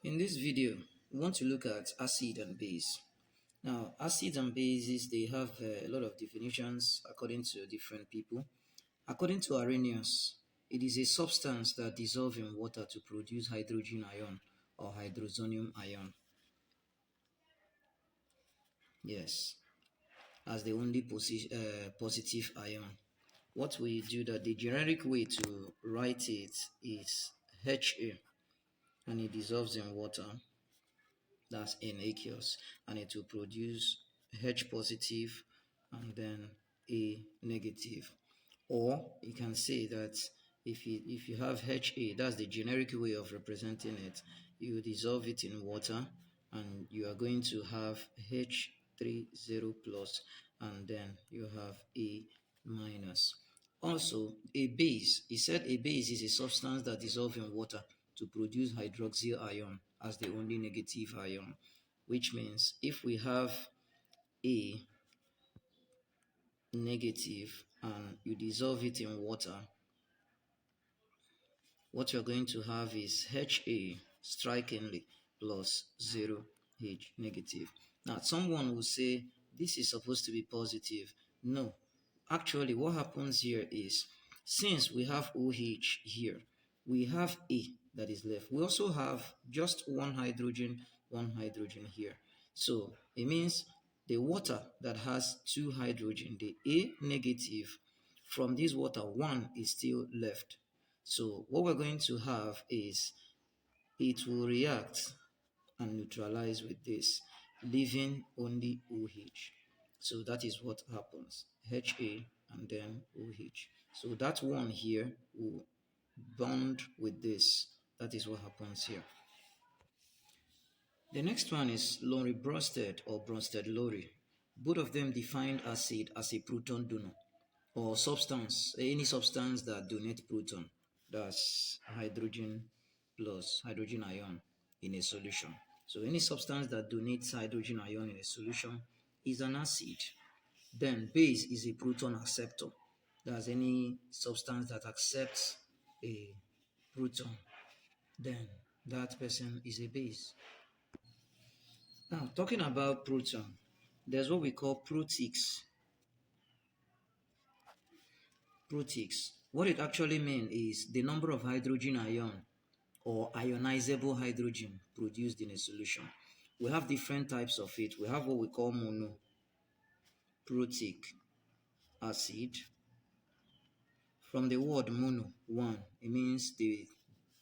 In this video, we want to look at acid and base. Now, acids and bases, they have a lot of definitions according to different people. According to Arrhenius, it is a substance that dissolves in water to produce hydrogen ion or hydrozonium ion. Yes, as the only positive ion. What we do that the generic way to write it is Ha, and it dissolves in water. That's in aqueous, and it will produce H positive and then A negative. Or you can say that if you have Ha, that's the generic way of representing it. You dissolve it in water, and you are going to have H30 plus, and then you have A minus. Also, a base. He said a base is a substance that dissolves in water to produce hydroxyl ion as the only negative ion, which means if we have A negative and you dissolve it in water, what you're going to have is Ha strikingly plus 0H negative. Now, someone will say this is supposed to be positive. No, actually, what happens here is since we have OH here, we have A that is left. We also have just one hydrogen here. So it means the water that has two hydrogen, the A negative, from this water, one is still left. So what we're going to have is it will react and neutralize with this, leaving only OH. So that is what happens, Ha and then OH. So that one here will bond with this. That is what happens here. The next one is Lorry-Bronsted or Bronsted-Lowry. Both of them defined acid as a proton donor or substance, any substance that donates proton. That's hydrogen plus hydrogen ion in a solution. So any substance that donates hydrogen ion in a solution is an acid. Then base is a proton acceptor. That's any substance that accepts a proton. Then that person is a base. Now, talking about proton, there's what we call protics. Protics. What it actually means is the number of hydrogen ion or ionizable hydrogen produced in a solution. We have different types of it. We have what we call monoprotic acid. From the word mono, one, it means they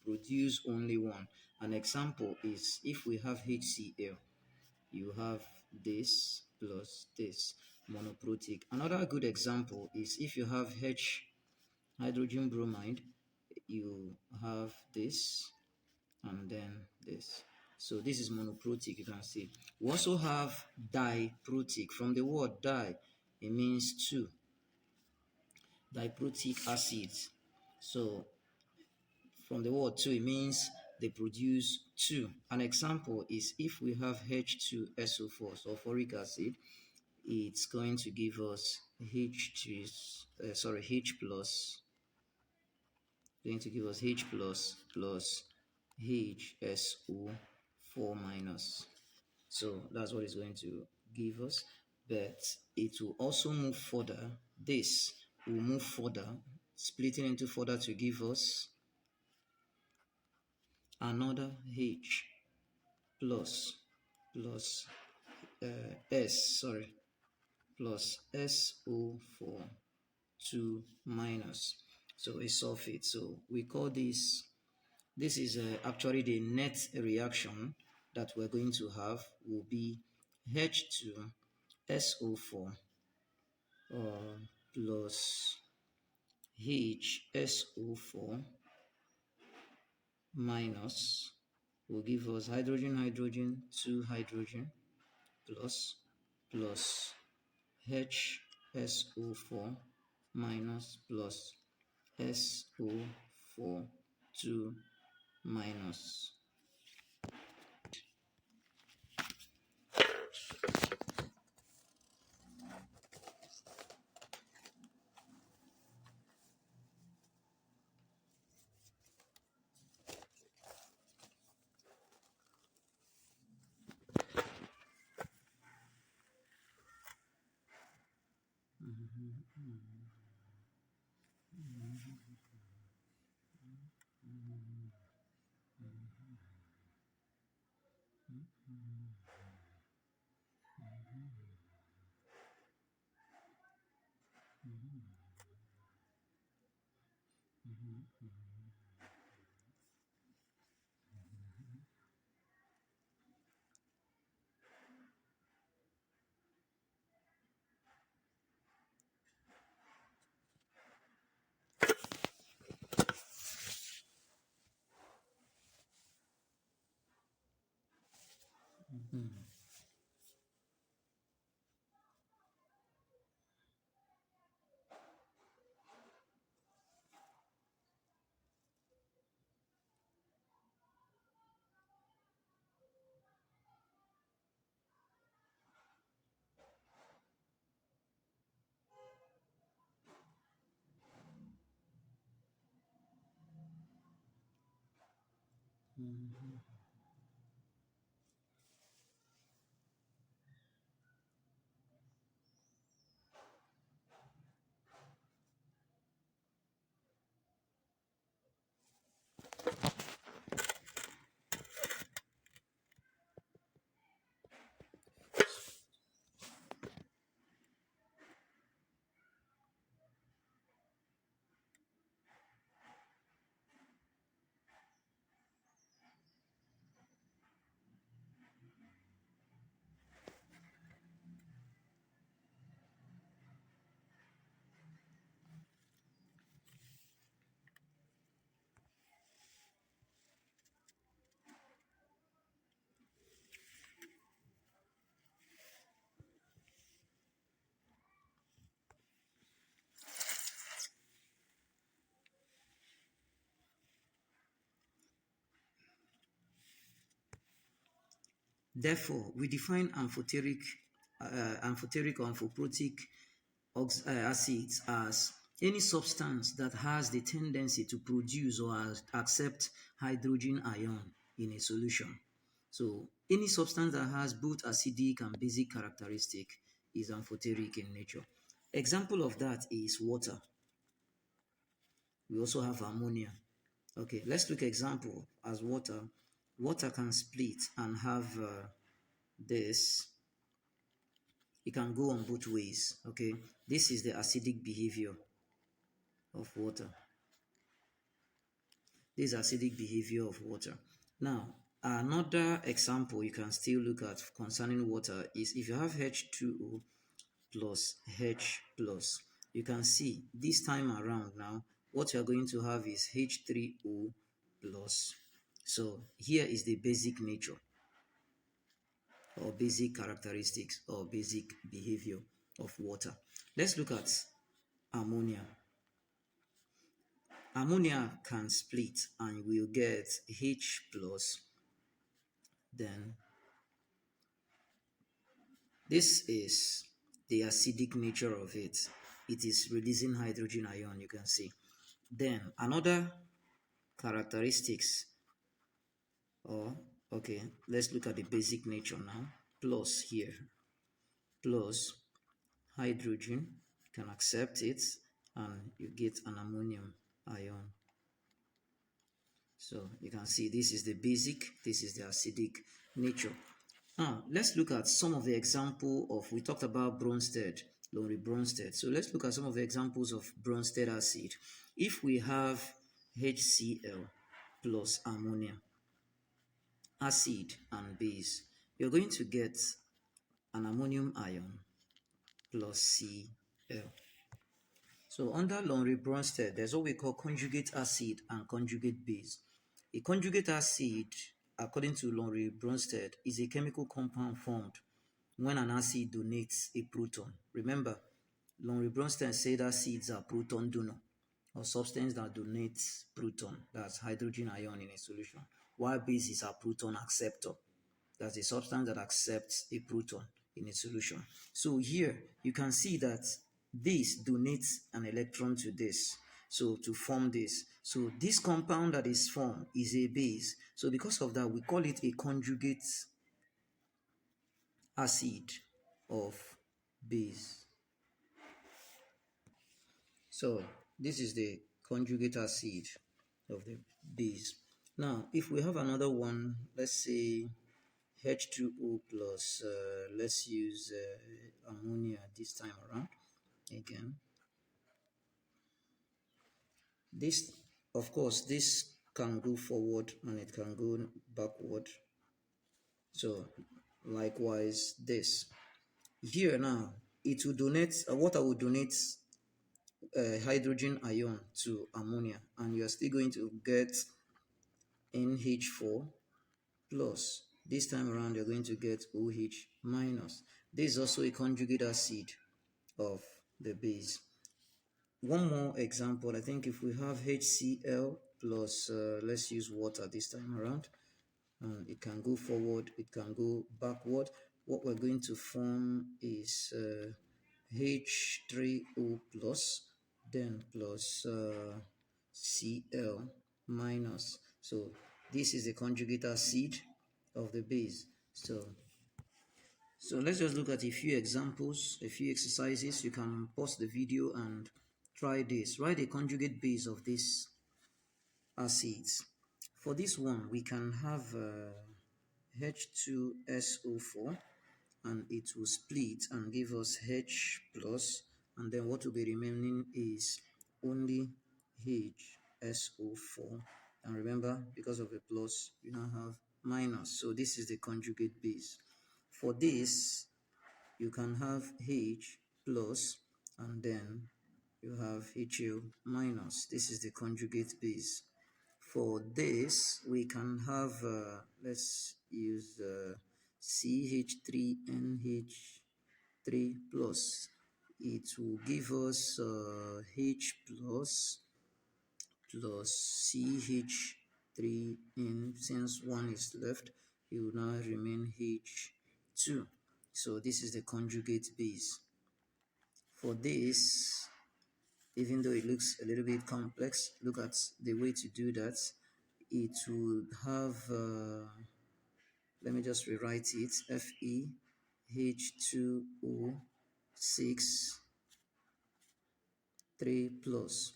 produce only one. An example is if we have HCl, you have this plus this, monoprotic. Another good example is if you have H hydrogen bromide, you have this and then this. So this is monoprotic, you can see. We also have diprotic. From the word di, it means two. Diprotic acids. So from the word two, it means they produce two. An example is if we have H2SO4, sulfuric acid, it's going to give us H plus, going to give us H plus HSO4 minus. So that's what it's going to give us. But it will also move further. This will move further, splitting into further to give us another H plus plus SO4 2 minus. So a sulfate. So we call this is actually the net reaction that we're going to have will be H2SO4 plus HSO4 minus will give us hydrogen, 2 hydrogen plus HSO4 minus plus SO4 2 minus. Therefore, we define amphoteric or amphoprotic acids as any substance that has the tendency to produce or accept hydrogen ion in a solution. So, any substance that has both acidic and basic characteristic is amphoteric in nature. Example of that is water. We also have ammonia. Okay, let's look example as water. Water can split and have this. It can go on both ways. Okay, this is the acidic behavior of water. This acidic behavior of water. Now, another example you can still look at concerning water is if you have H2O plus H plus, you can see this time around now, what you're going to have is H3O plus. So here is the basic nature or basic characteristics or basic behavior of water. Let's look at ammonia. Ammonia can split and we'll get H plus. Then this is the acidic nature of it. It is releasing hydrogen ion, you can see. Then another characteristics, or okay, let's look at the basic nature now. Plus here, plus hydrogen, can accept it, and you get an ammonium ion. So you can see this is the basic, this is the acidic nature. Now let's look at some of the example of, we talked about Bronsted, Lonely Bronsted. So let's look at some of the examples of Bronsted acid. If we have HCl plus ammonia, acid and base, you're going to get an ammonium ion plus Cl. So under Lonely Bronsted, there's what we call conjugate acid and conjugate base. A conjugate acid, according to Lonely Bronsted, is a chemical compound formed when an acid donates a proton. Remember, Lonely Bronsted said acids are proton donor, or substance that donates proton, that's hydrogen ion in a solution, while bases are proton acceptor. That's a substance that accepts a proton in a solution. So here you can see that this donates an electron to this. So to form this. So this compound that is formed is a base. So because of that, we call it a conjugate acid of base. So this is the conjugate acid of the base. Now, if we have another one, let's say H2O plus, let's use ammonia this time around again. This, of course, this can go forward and it can go backward. So likewise, this here now, it will donate, water will donate hydrogen ion to ammonia, and you are still going to get NH4 plus. This time around, you're going to get OH minus. This is also a conjugate acid of the base. One more example, I think if we have HCl plus, let's use water this time around, and it can go forward, it can go backward. What we're going to form is H3O plus, then plus Cl minus. So this is the conjugate acid of the base. So let's just look at a few examples, a few exercises. You can pause the video and try this. Write a conjugate base of these acids. For this one, we can have H2SO4, and it will split and give us H plus, and then what will be remaining is only HSO4. And remember, because of the plus, you now have minus. So this is the conjugate base. For this, you can have H plus, and then you have HO minus. This is the conjugate base. For this, we can have, let's use CH3NH3 plus. It will give us H plus CH3, and since one is left, it will now remain H2. So this is the conjugate base. For this, even though it looks a little bit complex, look at the way to do that. It will have, let me just rewrite it, FeH2O6 3 plus.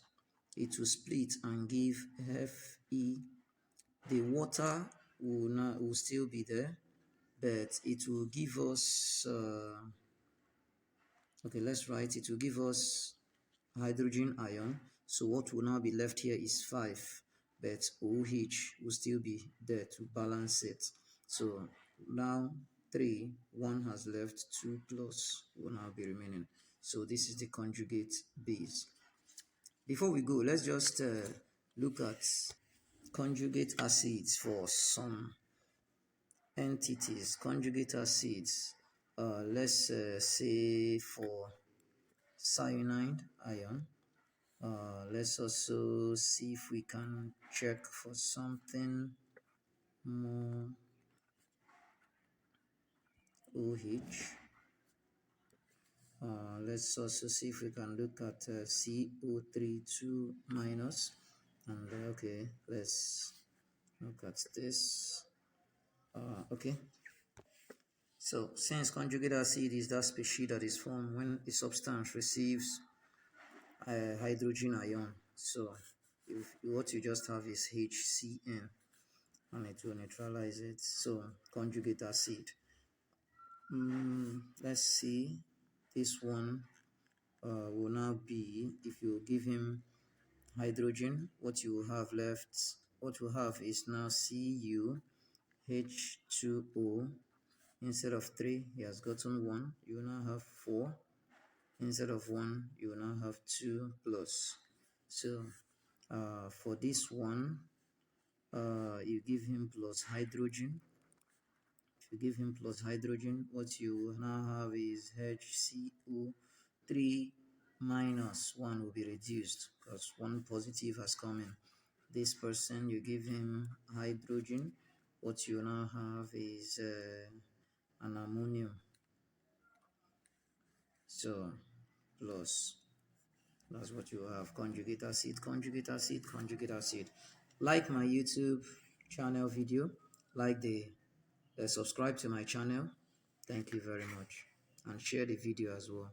It will split and give Fe. The water will still be there, but it will give us, okay, let's write, it will give us hydrogen ion. So what will now be left here is 5, but OH will still be there to balance it. So now 3, 1 has left, 2 plus will now be remaining. So this is the conjugate base. Before we go, let's just look at conjugate acids for some entities. Conjugate acids, let's say for cyanide ion. Let's also see if we can check for something more. OH. Let's also see if we can look at CO32 minus. And okay, let's look at this. Okay. So since conjugate acid is that species that is formed when a substance receives a hydrogen ion, so what you just have is HCN, and it will neutralize it. So conjugate acid. Let's see, this one will now be, if you give him hydrogen, what you will have left, what you have is now CuH2O. Instead of 3, he has gotten 1. You now have 4. Instead of 1, you will now have 2 plus. So for this one, you give him plus hydrogen. If you give him plus hydrogen, what you now have is HCO3 minus 1 will be reduced because 1 positive has come in. This person, you give him hydrogen, what you now have is an ammonium. So plus, that's what you have, conjugate acid, conjugate acid, conjugate acid. Like my YouTube channel video, like subscribe to my channel. Thank you very much, and share the video as well.